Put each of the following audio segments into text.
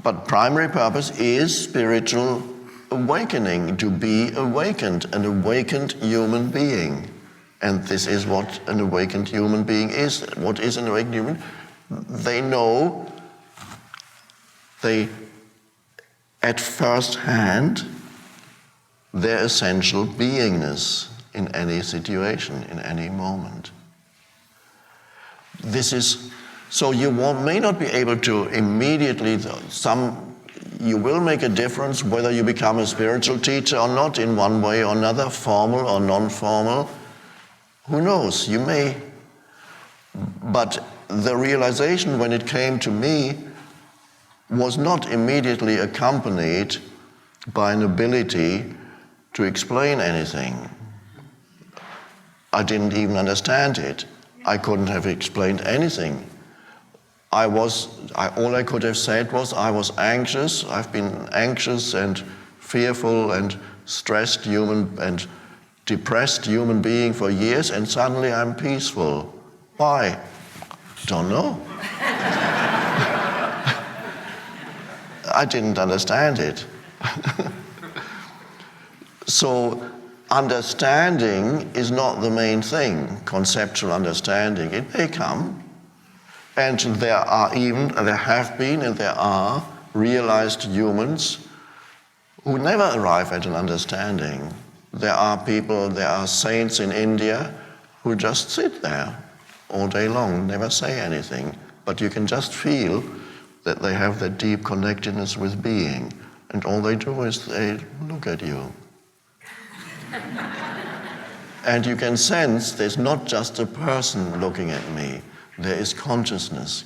But primary purpose is spiritual awakening, to be awakened, an awakened human being. And this is what an awakened human being is. What is an awakened human? They know, at first hand, their essential beingness in any situation, in any moment. This is, so you may not be able to immediately, you will make a difference whether you become a spiritual teacher or not in one way or another, formal or non-formal. Who knows, you may. But the realization when it came to me was not immediately accompanied by an ability to explain anything. I didn't even understand it. I couldn't have explained anything. All I could have said was I was anxious. I've been anxious and fearful and stressed and depressed human being for years, and suddenly I'm peaceful. Why? Don't know. I didn't understand it. So understanding is not the main thing, conceptual understanding. It may come, and there have been and there are realized humans who never arrive at an understanding. There are saints in India who just sit there all day long, never say anything, but you can just feel that they have that deep connectedness with being, and all they do is they look at you. And you can sense there's not just a person looking at me, there is consciousness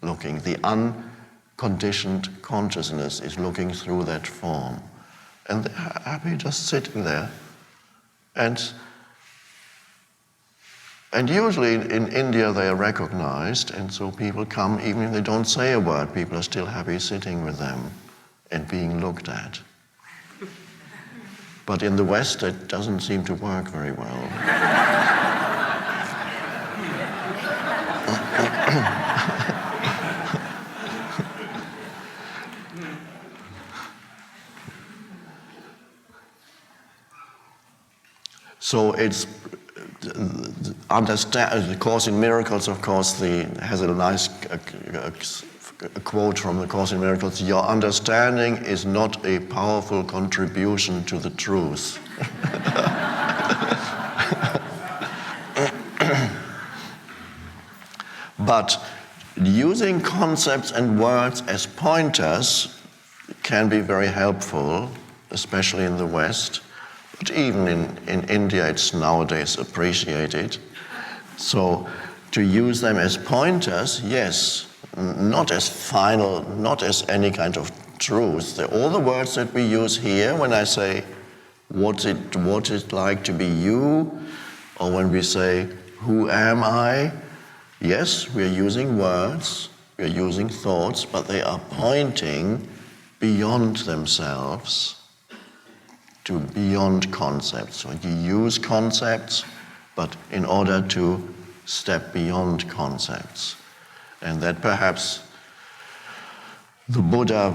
looking. The unconditioned consciousness is looking through that form. And they're happy just sitting there. And usually in India they are recognized, and so people come, even if they don't say a word, people are still happy sitting with them and being looked at. But in the West, it doesn't seem to work very well. So it's the Course in Miracles, of course, has a nice a quote from the Course in Miracles: "Your understanding is not a powerful contribution to the truth." But using concepts and words as pointers can be very helpful, especially in the West. But even in India, it's nowadays appreciated. So to use them as pointers, yes, not as final, not as any kind of truth. All the words that we use here, when I say, what it's like to be you, or when we say, who am I? Yes, we're using words, we're using thoughts, but they are pointing beyond themselves to beyond concepts. So you use concepts, but in order to step beyond concepts. And that perhaps the Buddha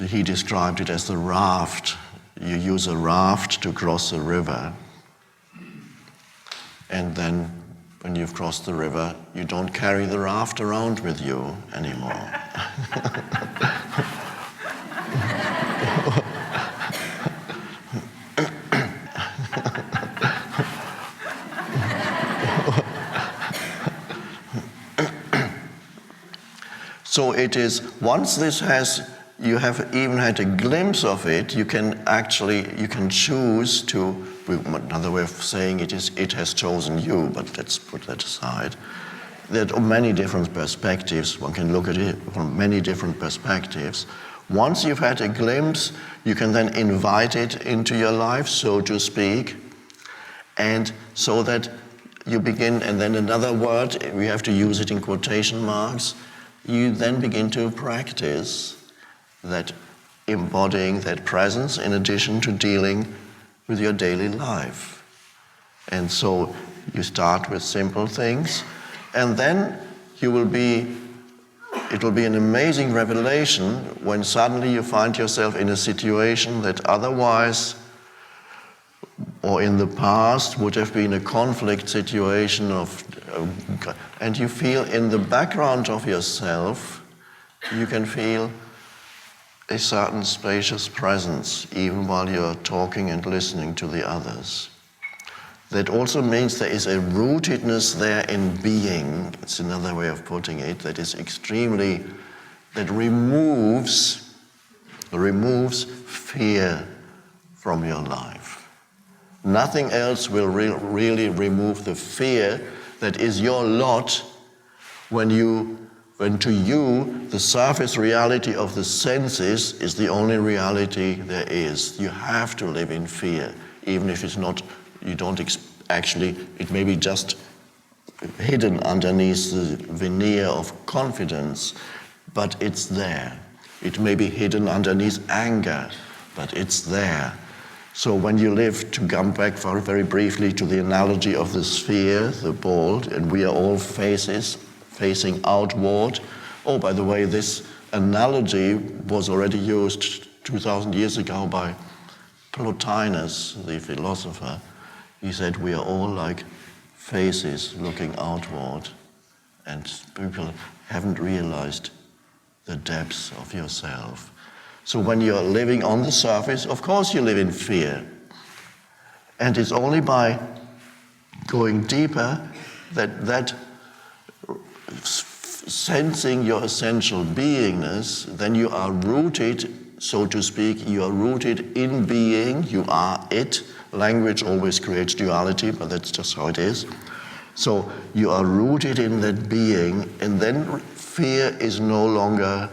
he described it as the raft. You use a raft to cross a river. And then when you've crossed the river, you don't carry the raft around with you anymore. So it is, once you have even had a glimpse of it, you can choose to, another way of saying it is, it has chosen you, but let's put that aside. There are many different perspectives, one can look at it from many different perspectives. Once you've had a glimpse, you can then invite it into your life, so to speak, and so that you begin, and then another word, we have to use it in quotation marks, you then begin to practice that embodying that presence in addition to dealing with your daily life. And so you start with simple things, and then you will be it will be an amazing revelation when suddenly you find yourself in a situation that otherwise, or in the past, would have been a conflict situation and you feel in the background of yourself, you can feel a certain spacious presence, even while you're talking and listening to the others. That also means there is a rootedness there in being. It's another way of putting it, that is that removes fear from your life. Nothing else will really remove the fear that is your lot when to you the surface reality of the senses is the only reality there is. You have to live in fear, even if it's not, you don't actually, it may be just hidden underneath the veneer of confidence, but it's there. It may be hidden underneath anger, but it's there. So when you live, to come back very briefly to the analogy of the sphere, the ball, and we are all faces facing outward. Oh, by the way, this analogy was already used 2,000 years ago by Plotinus, the philosopher. He said we are all like faces looking outward, and people haven't realized the depths of yourself. So when you're living on the surface, of course you live in fear. And it's only by going deeper that sensing your essential beingness, then you are rooted, so to speak, you are rooted in being, you are it. Language always creates duality, but that's just how it is. So you are rooted in that being, and then fear is no longer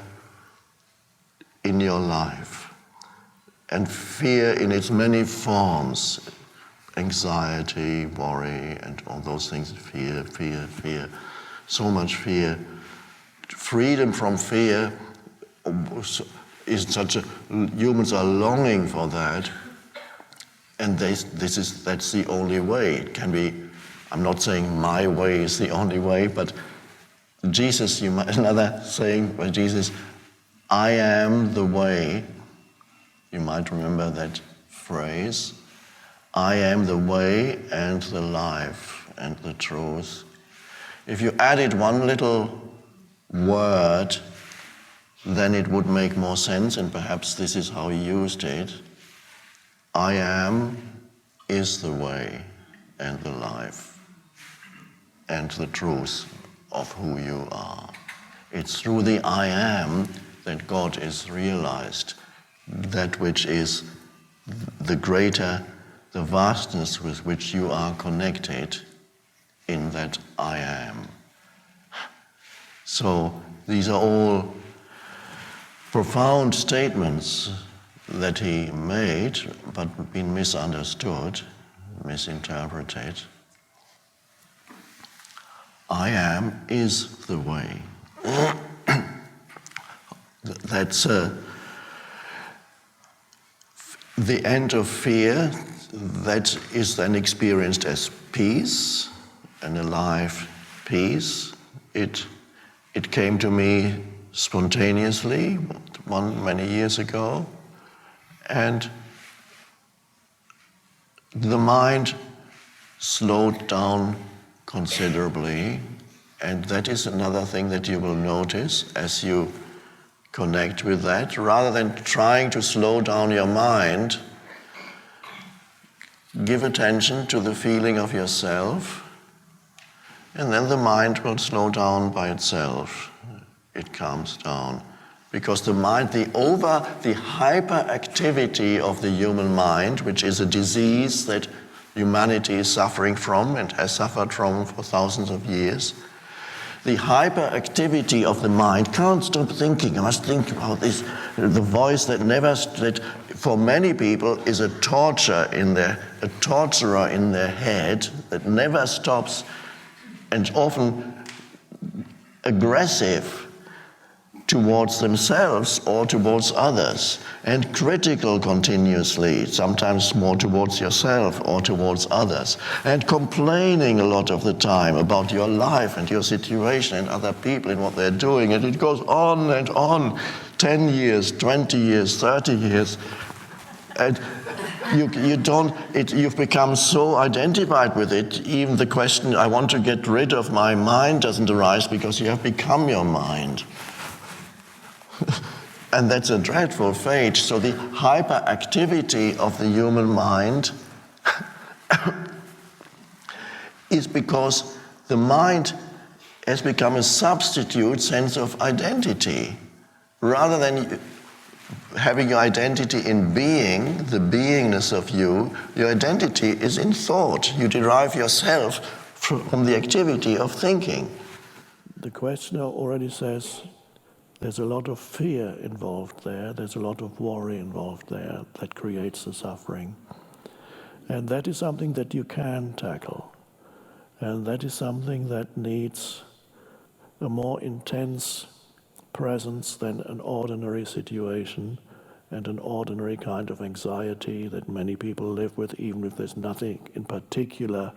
in your life. And fear in its many forms, anxiety, worry, and all those things, fear, so much fear. Freedom from fear is humans are longing for that, and that's the only way. It can be, I'm not saying my way is the only way, but Jesus, another saying by Jesus, I am the way. You might remember that phrase. I am the way and the life and the truth. If you added one little word, then it would make more sense, and perhaps this is how he used it. I am is the way and the life and the truth of who you are. It's through the I am that God is realized, that which is the greater, the vastness with which you are connected in that I am. So these are all profound statements that he made, but been misunderstood, misinterpreted. I am is the way. That's the end of fear, that is then experienced as peace, an alive peace. It came to me spontaneously many years ago, and the mind slowed down considerably, and that is another thing that you will notice as you connect with that. Rather than trying to slow down your mind, give attention to the feeling of yourself, and then the mind will slow down by itself. It calms down. Because the mind, the hyperactivity of the human mind, which is a disease that humanity is suffering from and has suffered from for thousands of years, the hyperactivity of the mind can't stop thinking. I must think about this. The voice that for many people is a torturer in their head that never stops, and often aggressive towards themselves or towards others, and critical continuously, sometimes more towards yourself or towards others, and complaining a lot of the time about your life and your situation and other people and what they're doing, and it goes on and on, 10 years, 20 years, 30 years, and you've become so identified with it, even the question, I want to get rid of my mind, doesn't arise because you have become your mind. And that's a dreadful fate. So the hyperactivity of the human mind is because the mind has become a substitute sense of identity. Rather than having your identity in being, the beingness of you, your identity is in thought. You derive yourself from the activity of thinking. The questioner already says there's a lot of fear involved there, there's a lot of worry involved there that creates the suffering. And that is something that you can tackle. And that is something that needs a more intense presence than an ordinary situation and an ordinary kind of anxiety that many people live with, even if there's nothing in particular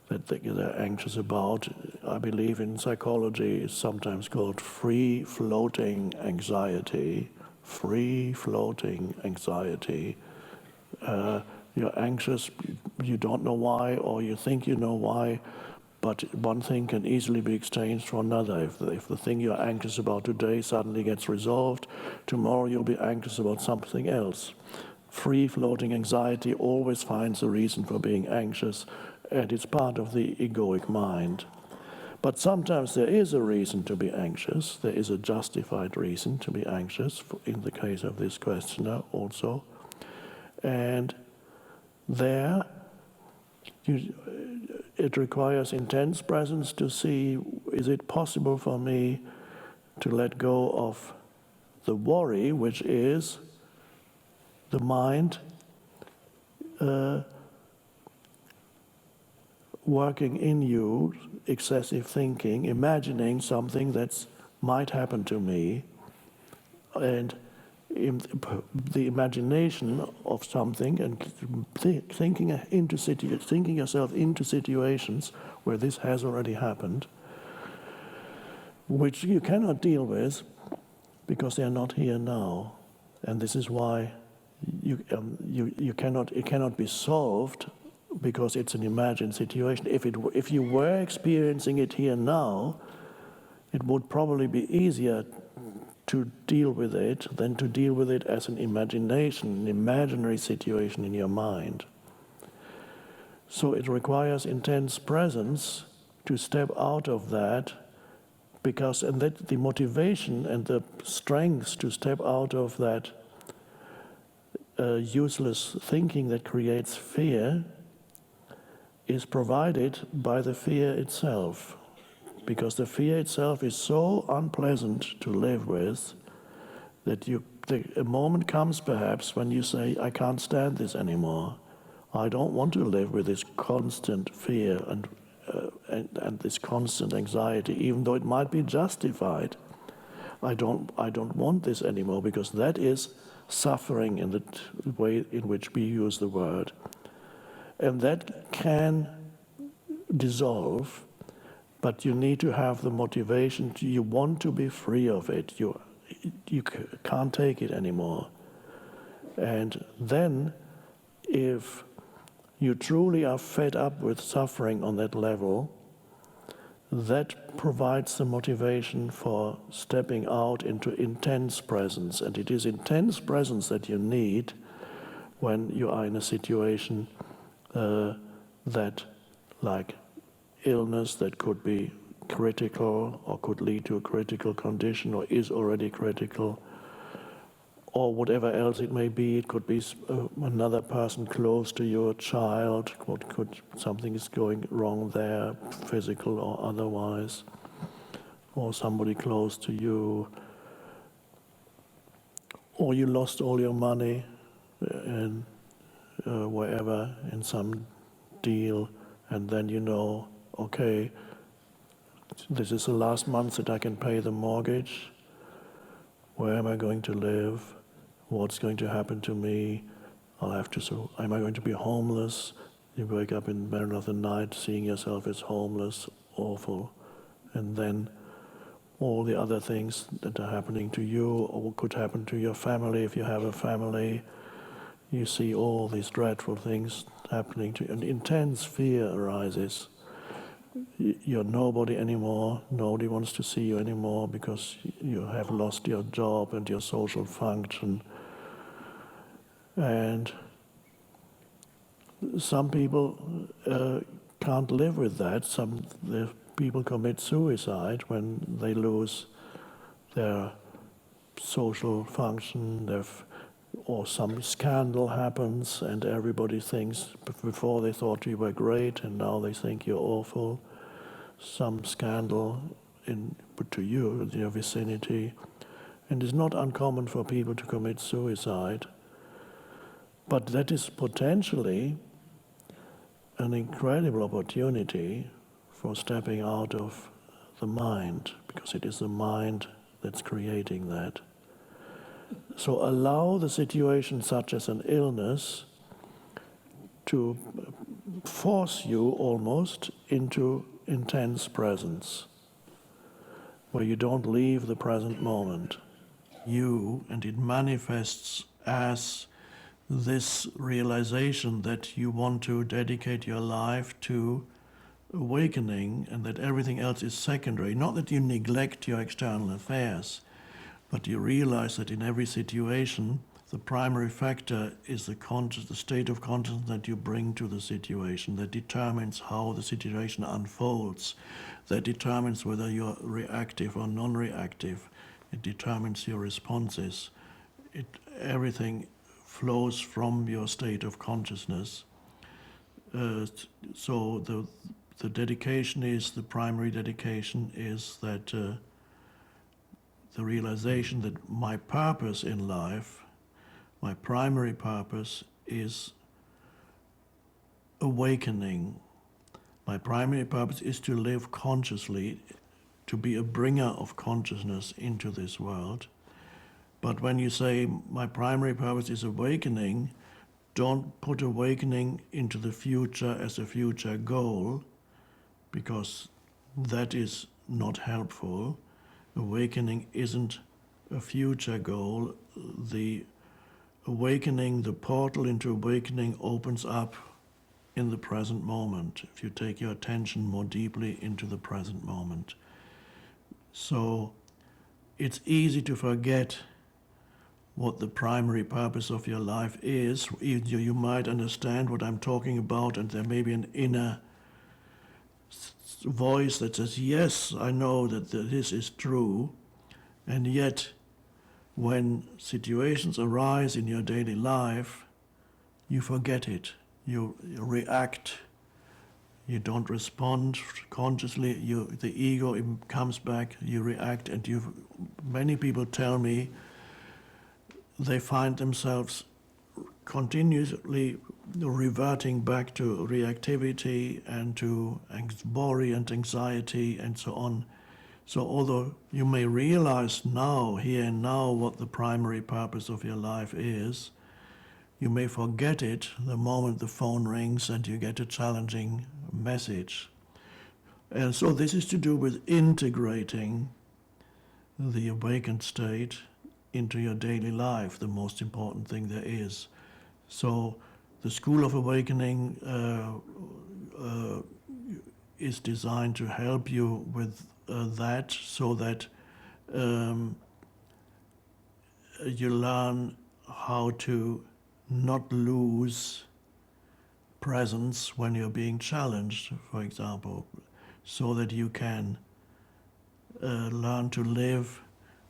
that they're anxious about. I believe in psychology it's sometimes called free-floating anxiety. Free-floating anxiety. You're anxious, you don't know why, or you think you know why, but one thing can easily be exchanged for another. If the thing you're anxious about today suddenly gets resolved, tomorrow you'll be anxious about something else. Free-floating anxiety always finds a reason for being anxious, and it's part of the egoic mind. But sometimes there is a reason to be anxious. There is a justified reason to be anxious, in the case of this questioner also. And there, it requires intense presence to see, is it possible for me to let go of the worry, which is the mind working in you, excessive thinking, imagining something that might happen to me, and the imagination of something and thinking yourself into situations where this has already happened, which you cannot deal with because they are not here now, and this is why it cannot be solved because it's an imagined situation. If you were experiencing it here now, it would probably be easier to deal with it than to deal with it as an imagination, an imaginary situation in your mind. So it requires intense presence to step out of that, and that the motivation and the strength to step out of that useless thinking that creates fear is provided by the fear itself. Because the fear itself is so unpleasant to live with that a moment comes perhaps when you say, I can't stand this anymore. I don't want to live with this constant fear and this constant anxiety, even though it might be justified. I don't want this anymore, because that is suffering in the way in which we use the word. And that can dissolve, but you need to have the motivation. You want to be free of it. You can't take it anymore. And then, if you truly are fed up with suffering on that level, that provides the motivation for stepping out into intense presence. And it is intense presence that you need when you are in a situation that, like illness, that could be critical or could lead to a critical condition or is already critical, or whatever else it may be. It could be another person close to you, a child, something is going wrong there, physical or otherwise, or somebody close to you, or you lost all your money and wherever in some deal, and then you know, okay, this is the last month that I can pay the mortgage, where am I going to live? What's going to happen to me? Am I going to be homeless? You wake up in the middle of the night seeing yourself as homeless, awful. And then all the other things that are happening to you or could happen to your family if you have a family. You see all these dreadful things happening to you. An intense fear arises. You're nobody anymore. Nobody wants to see you anymore because you have lost your job and your social function. And some people can't live with that. Some people commit suicide when they lose their social function, or some scandal happens and everybody thinks, before they thought you were great and now they think you're awful. Some scandal to you, in your vicinity. And it's not uncommon for people to commit suicide. But that is potentially an incredible opportunity for stepping out of the mind, because it is the mind that's creating that. So allow the situation such as an illness to force you almost into intense presence, where you don't leave the present moment. And it manifests as this realization that you want to dedicate your life to awakening and that everything else is secondary. Not that you neglect your external affairs, but you realize that in every situation, the primary factor is the state of consciousness that you bring to the situation that determines how the situation unfolds, that determines whether you're reactive or non-reactive. It determines your responses. Everything flows from your state of consciousness. So the dedication is, the primary dedication is that the realization that my purpose in life, my primary purpose is awakening. My primary purpose is to live consciously, to be a bringer of consciousness into this world. But when you say my primary purpose is awakening, don't put awakening into the future as a future goal, because that is not helpful. Awakening isn't a future goal. The awakening, the portal into awakening opens up in the present moment, if you take your attention more deeply into the present moment. So it's easy to forget what the primary purpose of your life is. You might understand what I'm talking about, and there may be an inner voice that says, yes, I know that this is true, and yet when situations arise in your daily life, you forget it. You react. You don't respond consciously. The ego comes back. You react, and many people tell me they find themselves continuously reverting back to reactivity and to worry and anxiety and so on. So although you may realize now, here and now, what the primary purpose of your life is, you may forget it the moment the phone rings and you get a challenging message. And so this is to do with integrating the awakened state into your daily life, the most important thing there is. So the School of Awakening is designed to help you with that, so that you learn how to not lose presence when you're being challenged, for example, so that you can learn to live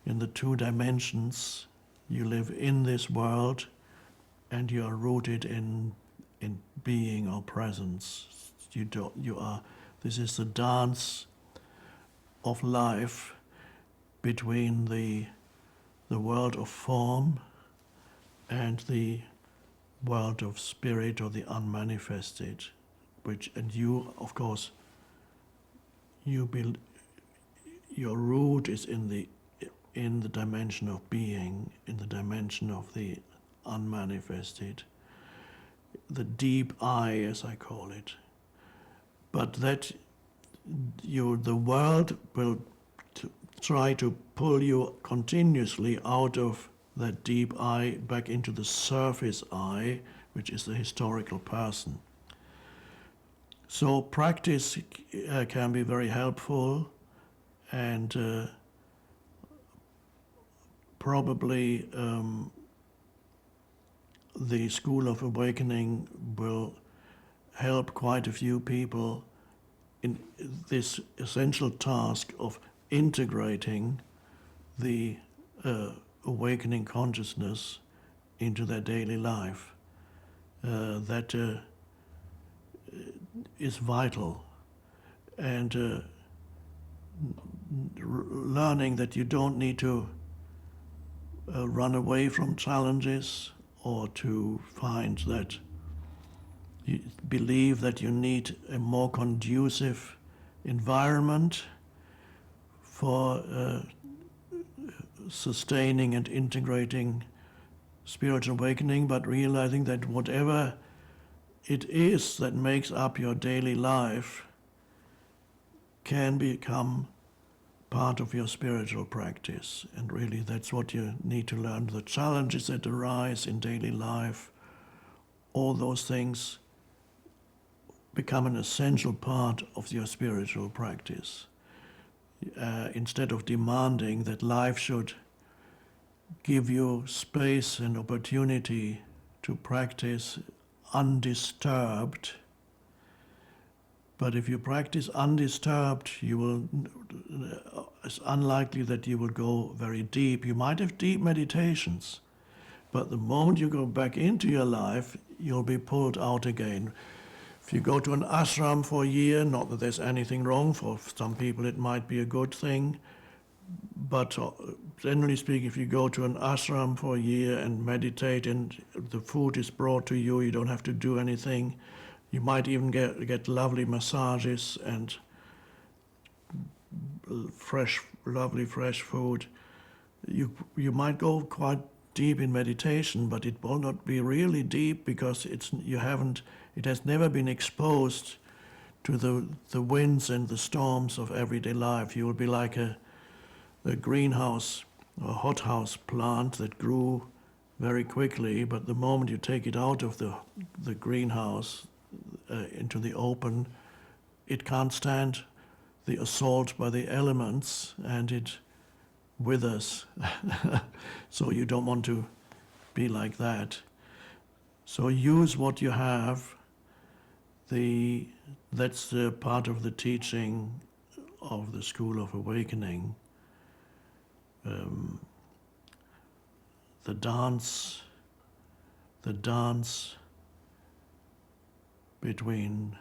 in the two dimensions. You live in this world and you are rooted in being or presence. This is the dance of life between the world of form and the world of spirit or the unmanifested, and you, of course, your root is in in the dimension of being, in the dimension of the unmanifested, the deep I, as I call it. But that the world will try to pull you continuously out of that deep I back into the surface I, which is the historical person. So practice can be very helpful, and probably the School of Awakening will help quite a few people in this essential task of integrating the awakening consciousness into their daily life. That is vital. And learning that you don't need to run away from challenges or to find that you believe that you need a more conducive environment for sustaining and integrating spiritual awakening, but realizing that whatever it is that makes up your daily life can become part of your spiritual practice. And really that's what you need to learn. The challenges that arise in daily life, all those things become an essential part of your spiritual practice. Instead of demanding that life should give you space and opportunity to practice undisturbed. But if you practice undisturbed, it's unlikely that you will go very deep. You might have deep meditations, but the moment you go back into your life, you'll be pulled out again. If you go to an ashram for a year, not that there's anything wrong, for some people it might be a good thing, but generally speaking, if you go to an ashram for a year and meditate and the food is brought to you, you don't have to do anything. You might even get lovely massages and lovely fresh food. You might go quite deep in meditation, but it will not be really deep because it has never been exposed to the winds and the storms of everyday life. You will be like a greenhouse or hothouse plant that grew very quickly, but the moment you take it out of the greenhouse into the open, it can't stand the assault by the elements and it withers. So you don't want to be like that. So use what you have. That's part of the teaching of the School of Awakening. The dance between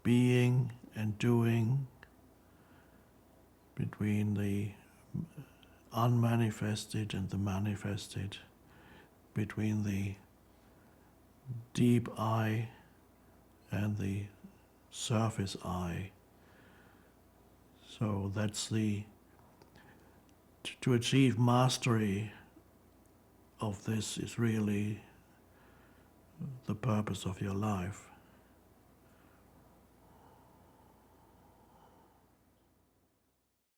being and doing, between the unmanifested and the manifested, between the deep I and the surface I. So that's to achieve mastery of this is really the purpose of your life.